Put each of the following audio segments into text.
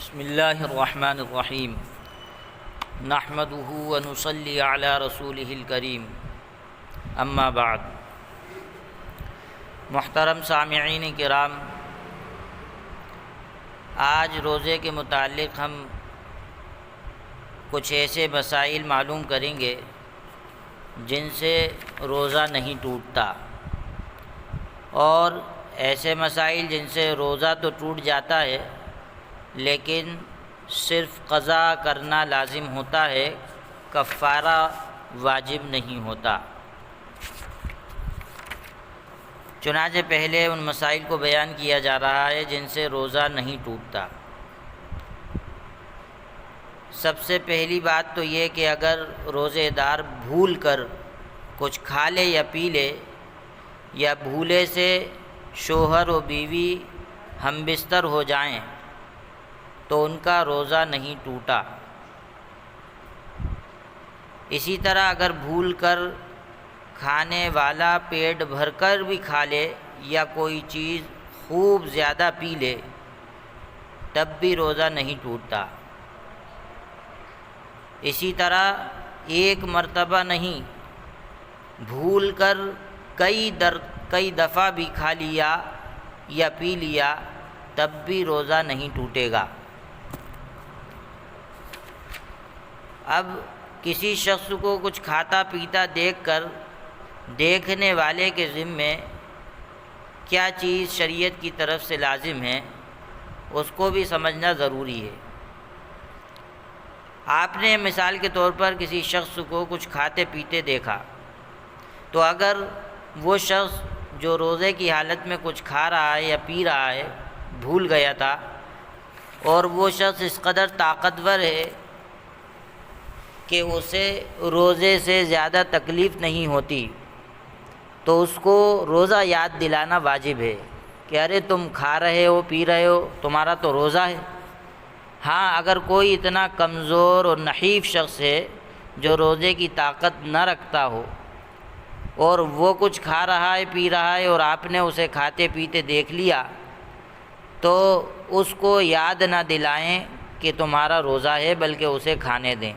بسم اللہ الرحمن الرحیم نحمدہ ونصلی علی رسولہ الکریم اما بعد۔ محترم سامعین کرام، آج روزے کے متعلق ہم کچھ ایسے مسائل معلوم کریں گے جن سے روزہ نہیں ٹوٹتا، اور ایسے مسائل جن سے روزہ تو ٹوٹ جاتا ہے لیکن صرف قضا کرنا لازم ہوتا ہے، کفارہ واجب نہیں ہوتا۔ چنانچہ پہلے ان مسائل کو بیان کیا جا رہا ہے جن سے روزہ نہیں ٹوٹتا۔ سب سے پہلی بات تو یہ کہ اگر روزے دار بھول کر کچھ کھا لے یا پی لے، یا بھولے سے شوہر و بیوی ہم بستر ہو جائیں تو ان کا روزہ نہیں ٹوٹا۔ اسی طرح اگر بھول کر کھانے والا پیٹ بھر کر بھی کھا لے یا کوئی چیز خوب زیادہ پی لے تب بھی روزہ نہیں ٹوٹتا۔ اسی طرح ایک مرتبہ نہیں، بھول کر کئی دفعہ بھی کھا لیا یا پی لیا تب بھی روزہ نہیں ٹوٹے گا۔ اب کسی شخص کو کچھ کھاتا پیتا دیکھ کر دیکھنے والے کے ذمے کیا چیز شریعت کی طرف سے لازم ہے، اس کو بھی سمجھنا ضروری ہے۔ آپ نے مثال کے طور پر کسی شخص کو کچھ کھاتے پیتے دیکھا، تو اگر وہ شخص جو روزے کی حالت میں کچھ کھا رہا ہے یا پی رہا ہے بھول گیا تھا، اور وہ شخص اس قدر طاقتور ہے کہ اسے روزے سے زیادہ تکلیف نہیں ہوتی، تو اس کو روزہ یاد دلانا واجب ہے کہ ارے تم کھا رہے ہو پی رہے ہو، تمہارا تو روزہ ہے۔ ہاں، اگر کوئی اتنا کمزور اور نحیف شخص ہے جو روزے کی طاقت نہ رکھتا ہو اور وہ کچھ کھا رہا ہے پی رہا ہے اور آپ نے اسے کھاتے پیتے دیکھ لیا، تو اس کو یاد نہ دلائیں کہ تمہارا روزہ ہے، بلکہ اسے کھانے دیں۔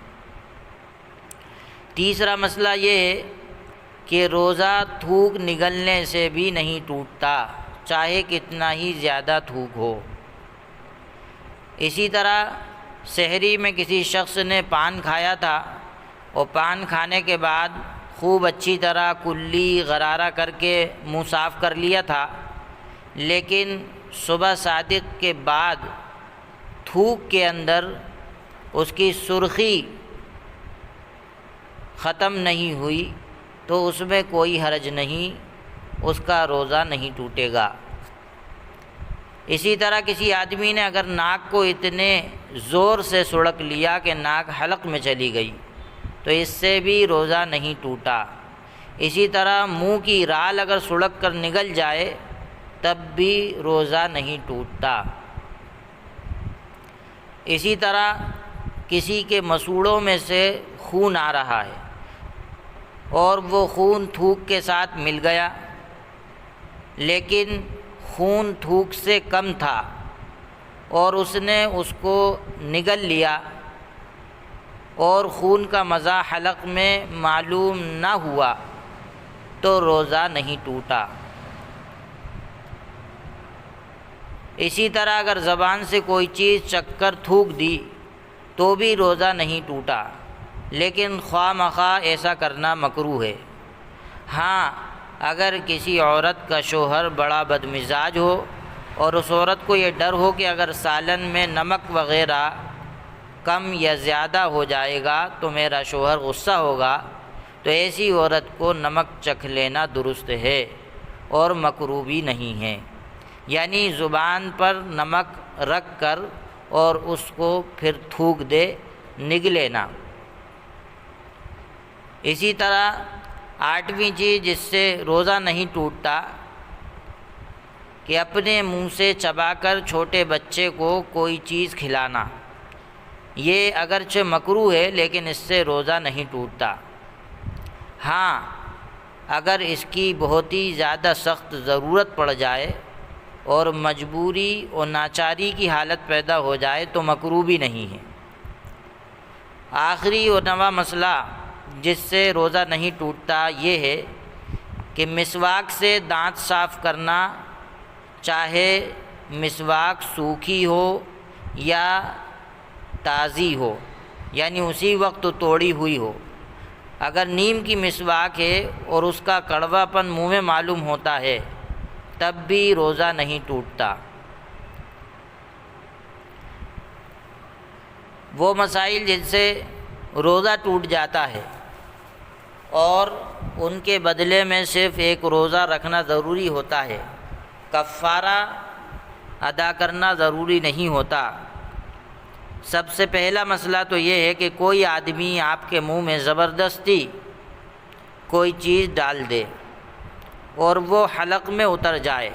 تیسرا مسئلہ یہ ہے کہ روزہ تھوک نگلنے سے بھی نہیں ٹوٹتا، چاہے کتنا ہی زیادہ تھوک ہو۔ اسی طرح سحری میں کسی شخص نے پان کھایا تھا اور پان کھانے کے بعد خوب اچھی طرح کلی غرارہ کر کے منہ صاف کر لیا تھا، لیکن صبح صادق کے بعد تھوک کے اندر اس کی سرخی ختم نہیں ہوئی تو اس میں کوئی حرج نہیں، اس کا روزہ نہیں ٹوٹے گا۔ اسی طرح کسی آدمی نے اگر ناک کو اتنے زور سے سڑک لیا کہ ناک حلق میں چلی گئی تو اس سے بھی روزہ نہیں ٹوٹا۔ اسی طرح منہ کی رال اگر سڑک کر نگل جائے تب بھی روزہ نہیں ٹوٹتا۔ اسی طرح کسی کے مسوڑوں میں سے خون آ رہا ہے اور وہ خون تھوک کے ساتھ مل گیا، لیکن خون تھوک سے کم تھا اور اس نے اس کو نگل لیا اور خون کا مزہ حلق میں معلوم نہ ہوا تو روزہ نہیں ٹوٹا۔ اسی طرح اگر زبان سے کوئی چیز چکھ کر تھوک دی تو بھی روزہ نہیں ٹوٹا، لیکن خواہ مخواہ ایسا کرنا مکروہ ہے۔ ہاں، اگر کسی عورت کا شوہر بڑا بدمزاج ہو اور اس عورت کو یہ ڈر ہو کہ اگر سالن میں نمک وغیرہ کم یا زیادہ ہو جائے گا تو میرا شوہر غصہ ہوگا، تو ایسی عورت کو نمک چکھ لینا درست ہے اور مکروہ بھی نہیں ہے، یعنی زبان پر نمک رکھ کر اور اس کو پھر تھوک دے، نگلے نہ۔ اسی طرح آٹھویں چیز جس سے روزہ نہیں ٹوٹتا کہ اپنے منہ سے چبا کر چھوٹے بچے کو کوئی چیز کھلانا۔ یہ اگرچہ مکروہ ہے لیکن اس سے روزہ نہیں ٹوٹتا۔ ہاں، اگر اس کی بہت ہی زیادہ سخت ضرورت پڑ جائے اور مجبوری اور ناچاری کی حالت پیدا ہو جائے تو مکروہ بھی نہیں ہے۔ آخری اور نواں مسئلہ جس سے روزہ نہیں ٹوٹتا یہ ہے کہ مسواک سے دانت صاف کرنا، چاہے مسواک سوکھی ہو یا تازی ہو، یعنی اسی وقت توڑی ہوئی ہو۔ اگر نیم کی مسواک ہے اور اس کا کڑوا پن منہ میں معلوم ہوتا ہے تب بھی روزہ نہیں ٹوٹتا۔ وہ مسائل جن سے روزہ ٹوٹ جاتا ہے اور ان کے بدلے میں صرف ایک روزہ رکھنا ضروری ہوتا ہے، کفارہ ادا کرنا ضروری نہیں ہوتا۔ سب سے پہلا مسئلہ تو یہ ہے کہ کوئی آدمی آپ کے منہ میں زبردستی کوئی چیز ڈال دے اور وہ حلق میں اتر جائے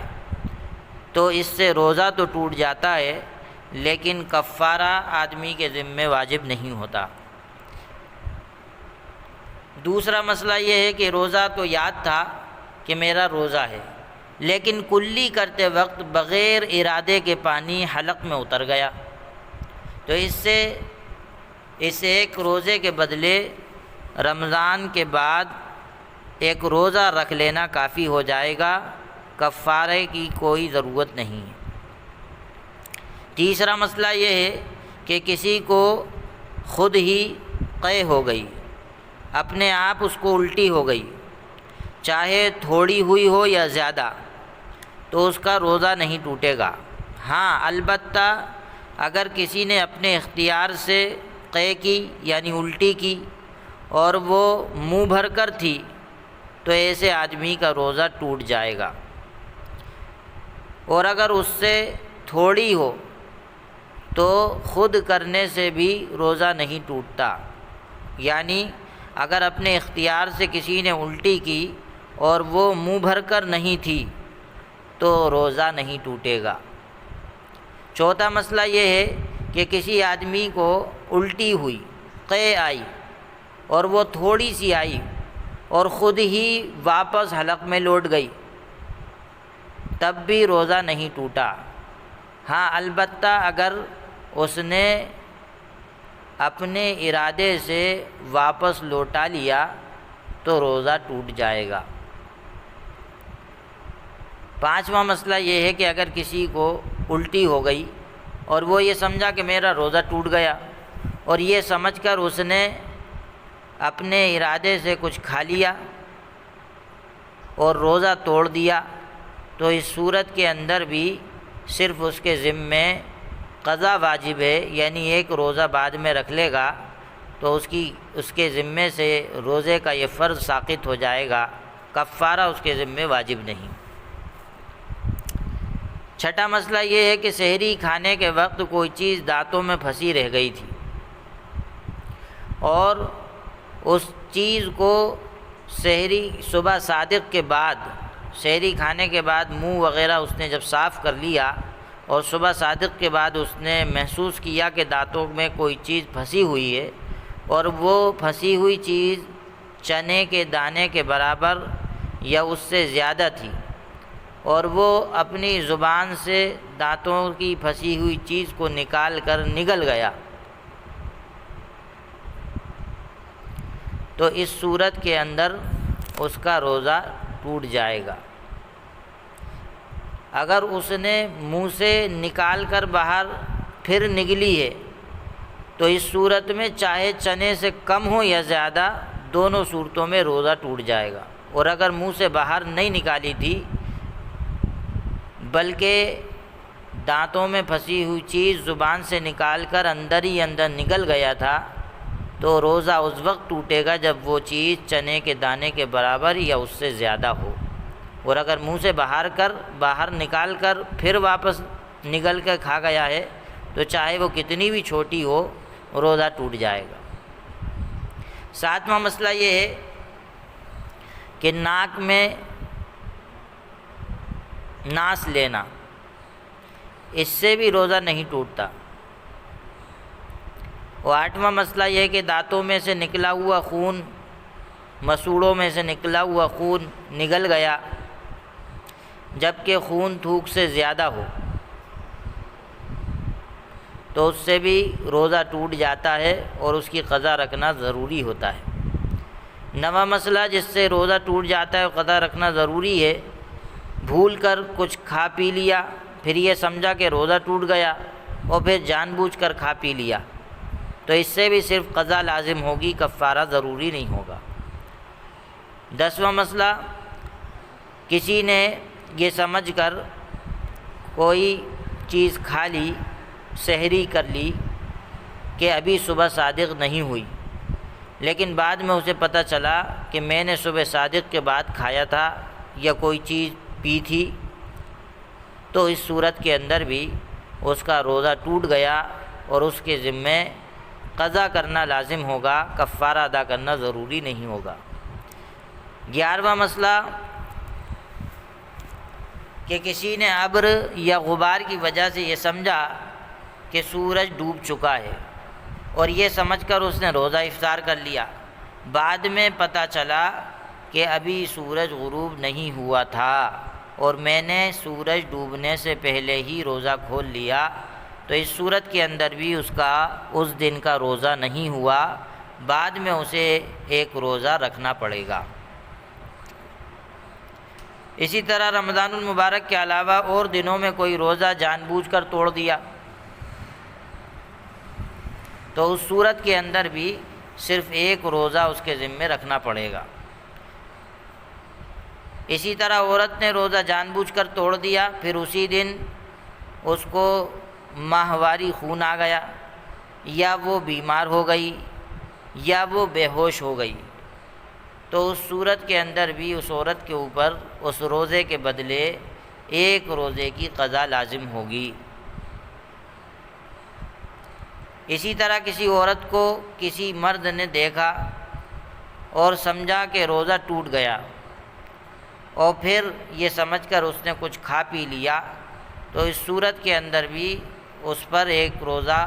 تو اس سے روزہ تو ٹوٹ جاتا ہے، لیکن کفارہ آدمی کے ذمے واجب نہیں ہوتا۔ دوسرا مسئلہ یہ ہے کہ روزہ تو یاد تھا کہ میرا روزہ ہے، لیکن کلی کرتے وقت بغیر ارادے کے پانی حلق میں اتر گیا، تو اس ایک روزے کے بدلے رمضان کے بعد ایک روزہ رکھ لینا کافی ہو جائے گا، کفارے کی کوئی ضرورت نہیں ہے۔ تیسرا مسئلہ یہ ہے کہ کسی کو خود ہی قے ہو گئی، اپنے آپ اس کو الٹی ہو گئی، چاہے تھوڑی ہوئی ہو یا زیادہ، تو اس کا روزہ نہیں ٹوٹے گا۔ ہاں البتہ اگر کسی نے اپنے اختیار سے قے کی یعنی الٹی کی اور وہ منہ بھر کر تھی تو ایسے آدمی کا روزہ ٹوٹ جائے گا، اور اگر اس سے تھوڑی ہو تو خود کرنے سے بھی روزہ نہیں ٹوٹتا، یعنی اگر اپنے اختیار سے کسی نے الٹی کی اور وہ منہ بھر کر نہیں تھی تو روزہ نہیں ٹوٹے گا۔ چوتھا مسئلہ یہ ہے کہ کسی آدمی کو الٹی ہوئی، قے آئی اور وہ تھوڑی سی آئی اور خود ہی واپس حلق میں لوٹ گئی، تب بھی روزہ نہیں ٹوٹا۔ ہاں البتہ اگر اس نے اپنے ارادے سے واپس لوٹا لیا تو روزہ ٹوٹ جائے گا۔ پانچواں مسئلہ یہ ہے کہ اگر کسی کو الٹی ہو گئی اور وہ یہ سمجھا کہ میرا روزہ ٹوٹ گیا، اور یہ سمجھ کر اس نے اپنے ارادے سے کچھ کھا لیا اور روزہ توڑ دیا، تو اس صورت کے اندر بھی صرف اس کے ذمے قضا واجب ہے، یعنی ایک روزہ بعد میں رکھ لے گا تو اس کے ذمے سے روزے کا یہ فرض ساقط ہو جائے گا، کفارہ اس کے ذمے واجب نہیں۔ چھٹا مسئلہ یہ ہے کہ سحری کھانے کے وقت کوئی چیز دانتوں میں پھنسی رہ گئی تھی اور اس چیز کو صبح صادق کے بعد، سحری کھانے کے بعد منہ وغیرہ اس نے جب صاف کر لیا اور صبح صادق کے بعد اس نے محسوس کیا کہ دانتوں میں کوئی چیز پھنسی ہوئی ہے اور وہ پھنسی ہوئی چیز چنے کے دانے کے برابر یا اس سے زیادہ تھی، اور وہ اپنی زبان سے دانتوں کی پھنسی ہوئی چیز کو نکال کر نگل گیا، تو اس صورت کے اندر اس کا روزہ ٹوٹ جائے گا۔ اگر اس نے منہ سے نکال کر باہر پھر نگلی ہے تو اس صورت میں چاہے چنے سے کم ہو یا زیادہ، دونوں صورتوں میں روزہ ٹوٹ جائے گا۔ اور اگر منہ سے باہر نہیں نکالی تھی بلکہ دانتوں میں پھنسی ہوئی چیز زبان سے نکال کر اندر ہی اندر نگل گیا تھا تو روزہ اس وقت ٹوٹے گا جب وہ چیز چنے کے دانے کے برابر یا اس سے زیادہ ہو، اور اگر منہ سے باہر نکال کر پھر واپس نگل کر کھا گیا ہے تو چاہے وہ کتنی بھی چھوٹی ہو روزہ ٹوٹ جائے گا۔ ساتواں مسئلہ یہ ہے کہ ناک میں ناس لینا، اس سے بھی روزہ نہیں ٹوٹتا۔ اور آٹھواں مسئلہ یہ ہے کہ دانتوں میں سے نکلا ہوا خون، مسوڑوں میں سے نکلا ہوا خون نگل گیا، جبکہ خون تھوک سے زیادہ ہو تو اس سے بھی روزہ ٹوٹ جاتا ہے اور اس کی قضا رکھنا ضروری ہوتا ہے۔ نواں مسئلہ جس سے روزہ ٹوٹ جاتا ہے اور قضا رکھنا ضروری ہے، بھول کر کچھ کھا پی لیا، پھر یہ سمجھا کہ روزہ ٹوٹ گیا اور پھر جان بوجھ کر کھا پی لیا، تو اس سے بھی صرف قضا لازم ہوگی، کفارہ ضروری نہیں ہوگا۔ 10واں مسئلہ، کسی نے یہ سمجھ کر کوئی چیز کھا لی، سحری کر لی کہ ابھی صبح صادق نہیں ہوئی، لیکن بعد میں اسے پتہ چلا کہ میں نے صبح صادق کے بعد کھایا تھا یا کوئی چیز پی تھی، تو اس صورت کے اندر بھی اس کا روزہ ٹوٹ گیا اور اس کے ذمے قضا کرنا لازم ہوگا، کفارہ ادا کرنا ضروری نہیں ہوگا۔ 11واں مسئلہ کہ کسی نے ابر یا غبار کی وجہ سے یہ سمجھا کہ سورج ڈوب چکا ہے اور یہ سمجھ کر اس نے روزہ افطار کر لیا، بعد میں پتہ چلا کہ ابھی سورج غروب نہیں ہوا تھا اور میں نے سورج ڈوبنے سے پہلے ہی روزہ کھول لیا، تو اس صورت کے اندر بھی اس کا اس دن کا روزہ نہیں ہوا، بعد میں اسے ایک روزہ رکھنا پڑے گا۔ اسی طرح رمضان المبارک کے علاوہ اور دنوں میں کوئی روزہ جان بوجھ کر توڑ دیا تو اس صورت کے اندر بھی صرف ایک روزہ اس کے ذمے رکھنا پڑے گا۔ اسی طرح عورت نے روزہ جان بوجھ کر توڑ دیا، پھر اسی دن اس کو ماہواری خون آ گیا، یا وہ بیمار ہو گئی، یا وہ بے ہوش ہو گئی، تو اس صورت کے اندر بھی اس عورت کے اوپر اس روزے کے بدلے ایک روزے کی قضا لازم ہوگی۔ اسی طرح کسی عورت کو کسی مرد نے دیکھا اور سمجھا کہ روزہ ٹوٹ گیا اور پھر یہ سمجھ کر اس نے کچھ کھا پی لیا، تو اس صورت کے اندر بھی اس پر ایک روزہ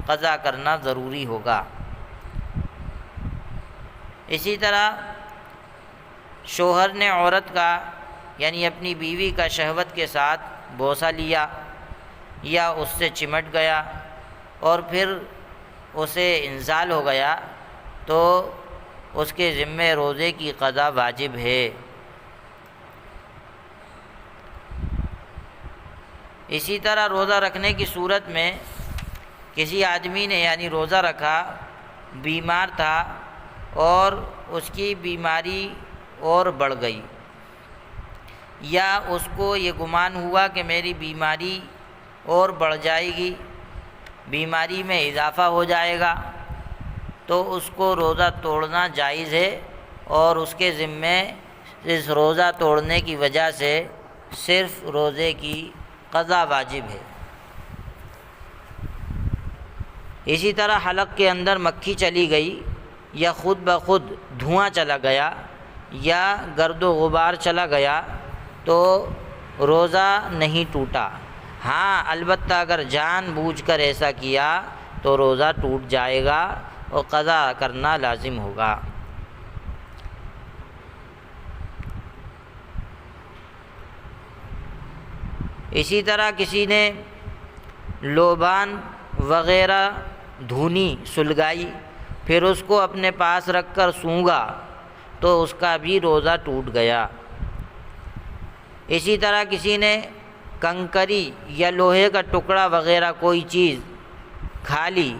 قضا کرنا ضروری ہوگا۔ اسی طرح شوہر نے عورت کا یعنی اپنی بیوی کا شہوت کے ساتھ بوسہ لیا یا اس سے چمٹ گیا اور پھر اسے انزال ہو گیا، تو اس کے ذمے روزے کی قضا واجب ہے۔ اسی طرح روزہ رکھنے کی صورت میں کسی آدمی نے یعنی روزہ رکھا، بیمار تھا اور اس کی بیماری اور بڑھ گئی، یا اس کو یہ گمان ہوا کہ میری بیماری اور بڑھ جائے گی، بیماری میں اضافہ ہو جائے گا، تو اس کو روزہ توڑنا جائز ہے اور اس کے ذمے اس روزہ توڑنے کی وجہ سے صرف روزے کی قضا واجب ہے۔ اسی طرح حلق کے اندر مکھی چلی گئی یا خود بخود دھواں چلا گیا یا گرد و غبار چلا گیا تو روزہ نہیں ٹوٹا، ہاں البتہ اگر جان بوجھ کر ایسا کیا تو روزہ ٹوٹ جائے گا اور قضا کرنا لازم ہوگا۔ اسی طرح کسی نے لوبان وغیرہ دھونی سلگائی، پھر اس کو اپنے پاس رکھ کر سونگھا تو اس کا بھی روزہ ٹوٹ گیا۔ اسی طرح کسی نے کنکری یا لوہے کا ٹکڑا وغیرہ کوئی چیز کھا لی،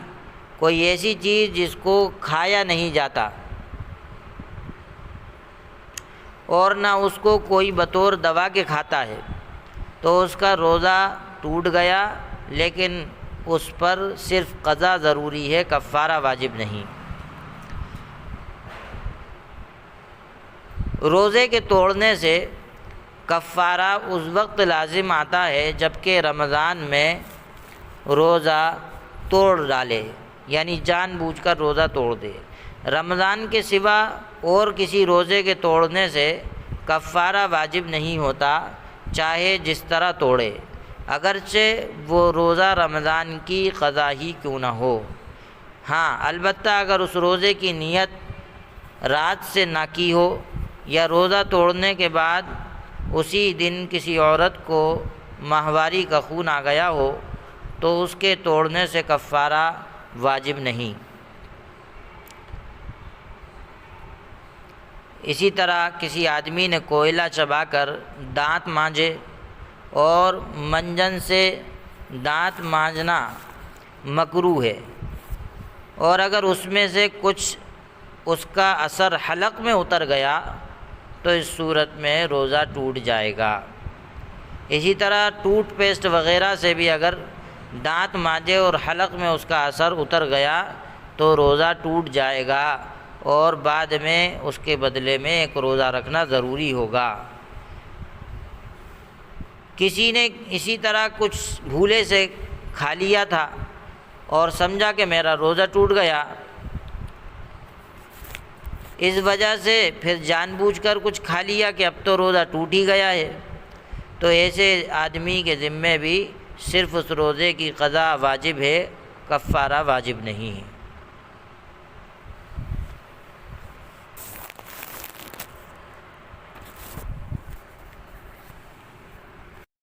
کوئی ایسی چیز جس کو کھایا نہیں جاتا اور نہ اس کو کوئی بطور دوا کے کھاتا ہے، تو اس کا روزہ ٹوٹ گیا، لیکن اس پر صرف قضا ضروری ہے، کفارہ واجب نہیں۔ روزے کے توڑنے سے کفارہ اس وقت لازم آتا ہے جبکہ رمضان میں روزہ توڑ ڈالے، یعنی جان بوجھ کر روزہ توڑ دے۔ رمضان کے سوا اور کسی روزے کے توڑنے سے کفارہ واجب نہیں ہوتا، چاہے جس طرح توڑے، اگرچہ وہ روزہ رمضان کی قضا ہی کیوں نہ ہو۔ ہاں البتہ اگر اس روزے کی نیت رات سے نہ کی ہو یا روزہ توڑنے کے بعد اسی دن کسی عورت کو ماہواری کا خون آ گیا ہو تو اس کے توڑنے سے کفارہ واجب نہیں۔ اسی طرح کسی آدمی نے کوئلہ چبا کر دانت مانجے اور منجن سے دانت مانجنا مکروہ ہے، اور اگر اس میں سے کچھ اس کا اثر حلق میں اتر گیا تو اس صورت میں روزہ ٹوٹ جائے گا۔ اسی طرح ٹوتھ پیسٹ وغیرہ سے بھی اگر دانت مانجے اور حلق میں اس کا اثر اتر گیا تو روزہ ٹوٹ جائے گا، اور بعد میں اس کے بدلے میں ایک روزہ رکھنا ضروری ہوگا۔ کسی نے اسی طرح کچھ بھولے سے کھا لیا تھا اور سمجھا کہ میرا روزہ ٹوٹ گیا، اس وجہ سے پھر جان بوجھ کر کچھ کھا لیا کہ اب تو روزہ ٹوٹ ہی گیا ہے، تو ایسے آدمی کے ذمے بھی صرف اس روزے کی قضا واجب ہے، کفارہ واجب نہیں ہے۔